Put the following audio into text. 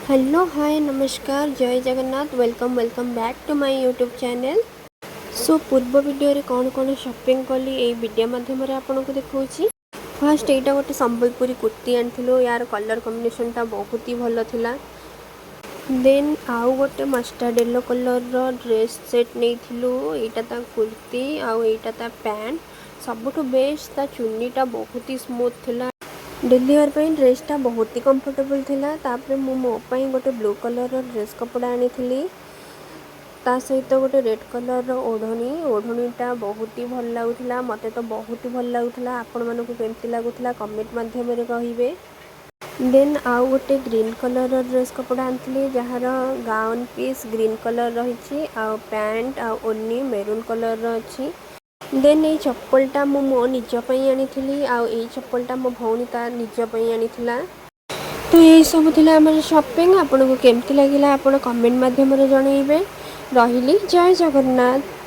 Hello hi नमस्कार जय Jagannath welcome back to my YouTube channel. So पूर्व वीडियो रे कौन कौन शॉपिंग कली ए वीडियो माध्यम आपन को देखौछि। फर्स्ट एटा गोटे संबलपुरी कुर्ती आनिथिलु, यार कलर कॉम्बिनेशन टा बहुत ही भलो थिला। देन आउ गोटे मस्टर्ड येलो कलर रो ड्रेस सेट नेथिलु, एटा ता कुर्ती आउ एटा ता पैंट। सबुठु बेस्ट ता चुन्नीटा बहुत ही स्मूथ थिला। डेली वेयर पे ड्रेसटा बहुत ही कंफर्टेबल थिला। तापर मु मो पई गोटे ब्लू कलर रो ड्रेस कपड़ा आनिथिली, ता सहित गोटे रेड कलर रो ओढ़णीटा बहुत ही भल लाଗୁଥିଲା। मते तो बहुत ही भल लाଗୁଥିଲା। आपण मानकु केमति लाଗୁଥିଲା कमेंट माध्यम रे कहिबे। देन आउ गोटे ग्रीन कलर रो ड्रेस कपड़ा आनिथिली, जहार गाउन पीस ग्रीन कलर रहिछि आउ पैंट आउ ओनी मेरून कलर रो अछि। देन ये चप्पलटा मु मो निज पई आनिथिली, आउ ये चप्पलटा मो भौणी ता निज पई आनिथिला। तो यही सब थिला हमर शॉपिंग। आपन को केमति लागिला आपण कमेंट माध्यम रे जणाइबे। रहिली जय जगन्नाथ।